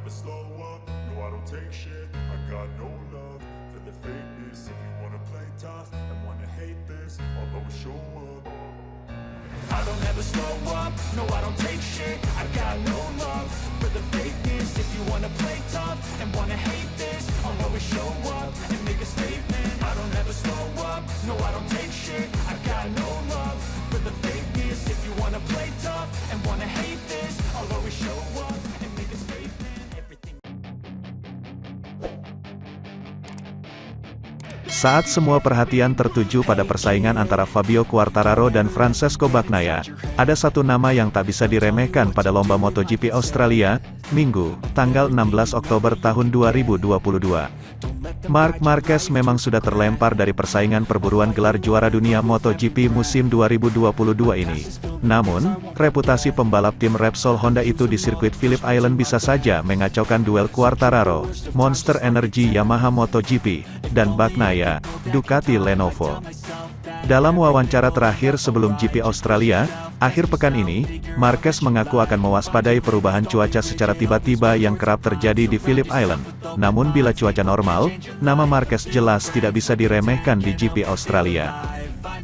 never slow up, no I don't take shit. I got no love for the fakeness. If you wanna play tough and wanna hate this, I'll always show up. I don't ever slow up, no I don't take shit. I got no love for the fakeness. If you wanna play tough and wanna hate this, I'll always show up and make a statement. I don't ever slow up, no I don't take shit. I got no love for the fakeness. If you wanna play tough and wanna hate this, I'll always show up and make a statement. Everything. Saat semua perhatian tertuju pada persaingan antara Fabio Quartararo dan Francesco Bagnaia, ada satu nama yang tak bisa diremehkan pada lomba MotoGP Australia, Minggu, tanggal 16 Oktober tahun 2022. Marc Marquez memang sudah terlempar dari persaingan perburuan gelar juara dunia MotoGP musim 2022 ini. Namun, reputasi pembalap tim Repsol Honda itu di sirkuit Phillip Island bisa saja mengacaukan duel Quartararo, Monster Energy Yamaha MotoGP, dan Bagnaia, Ducati Lenovo. Dalam wawancara terakhir sebelum GP Australia, akhir pekan ini, Marquez mengaku akan mewaspadai perubahan cuaca secara tiba-tiba yang kerap terjadi di Phillip Island. Namun bila cuaca normal, nama Marquez jelas tidak bisa diremehkan di GP Australia.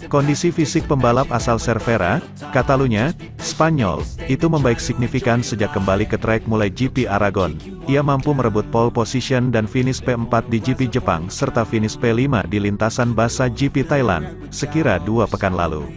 Kondisi fisik pembalap asal Cervera, Catalunya, Spanyol, itu membaik signifikan sejak kembali ke trek mulai GP Aragon. Ia mampu merebut pole position dan finish P4 di GP Jepang serta finish P5 di lintasan basah GP Thailand, sekira 2 pekan lalu.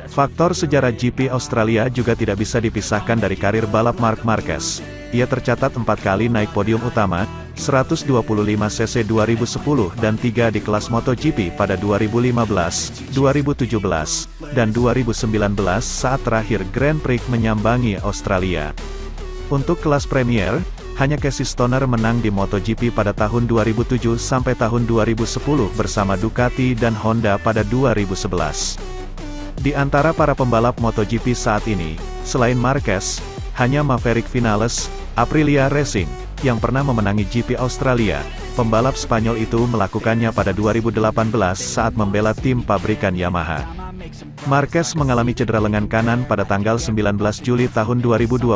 Faktor sejarah GP Australia juga tidak bisa dipisahkan dari karir balap Marc Marquez. Ia tercatat 4 kali naik podium utama, 125cc 2010 dan 3 di kelas MotoGP pada 2015, 2017, dan 2019 saat terakhir Grand Prix menyambangi Australia. Untuk kelas Premier, hanya Casey Stoner menang di MotoGP pada tahun 2007 sampai tahun 2010 bersama Ducati dan Honda pada 2011. Di antara para pembalap MotoGP saat ini, selain Marquez, hanya Maverick Vinales, Aprilia Racing, yang pernah memenangi GP Australia. Pembalap Spanyol itu melakukannya pada 2018 saat membela tim pabrikan Yamaha. Marquez mengalami cedera lengan kanan pada tanggal 19 Juli tahun 2020.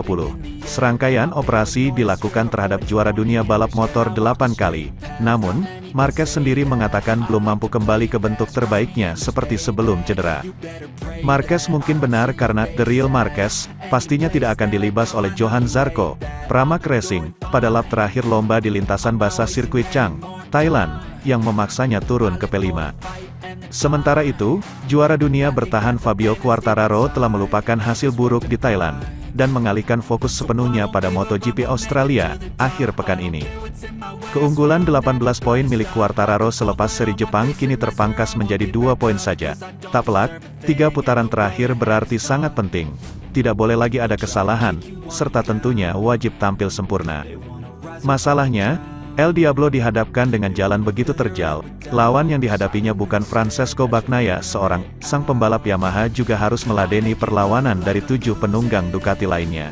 Serangkaian operasi dilakukan terhadap juara dunia balap motor 8 kali. Namun, Marquez sendiri mengatakan belum mampu kembali ke bentuk terbaiknya seperti sebelum cedera. Marquez mungkin benar karena The Real Marquez pastinya tidak akan dilibas oleh Johan Zarco, Pramac Racing, pada lap terakhir lomba di lintasan basah sirkuit Chang, Thailand, yang memaksanya turun ke P5. Sementara itu, juara dunia bertahan Fabio Quartararo telah melupakan hasil buruk di Thailand, dan mengalihkan fokus sepenuhnya pada MotoGP Australia, akhir pekan ini. Keunggulan 18 poin milik Quartararo selepas seri Jepang kini terpangkas menjadi 2 poin saja. Tak pelak, 3 putaran terakhir berarti sangat penting. Tidak boleh lagi ada kesalahan, serta tentunya wajib tampil sempurna. Masalahnya, El Diablo dihadapkan dengan jalan begitu terjal. Lawan yang dihadapinya bukan Francesco Bagnaia seorang, sang pembalap Yamaha juga harus meladeni perlawanan dari 7 penunggang Ducati lainnya.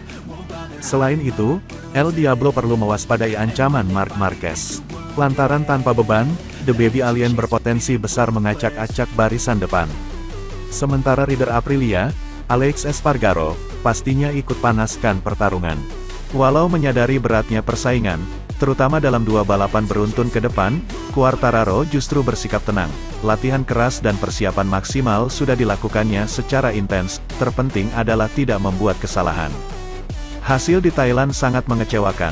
Selain itu, El Diablo perlu mewaspadai ancaman Marc Marquez. Lantaran tanpa beban, The Baby Alien berpotensi besar mengacak-acak barisan depan. Sementara rider Aprilia, Alex Espargaro, pastinya ikut panaskan pertarungan. Walau menyadari beratnya persaingan, terutama dalam 2 balapan beruntun ke depan, Quartararo justru bersikap tenang. Latihan keras dan persiapan maksimal sudah dilakukannya secara intens, terpenting adalah tidak membuat kesalahan. Hasil di Thailand sangat mengecewakan.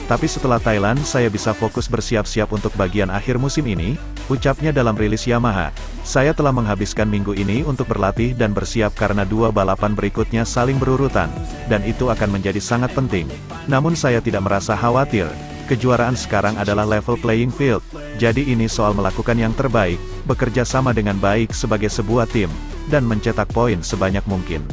Tapi setelah Thailand saya bisa fokus bersiap-siap untuk bagian akhir musim ini, ucapnya dalam rilis Yamaha. Saya telah menghabiskan minggu ini untuk berlatih dan bersiap karena 2 balapan berikutnya saling berurutan, dan itu akan menjadi sangat penting. Namun saya tidak merasa khawatir. Kejuaraan sekarang adalah level playing field, jadi ini soal melakukan yang terbaik, bekerja sama dengan baik sebagai sebuah tim, dan mencetak poin sebanyak mungkin.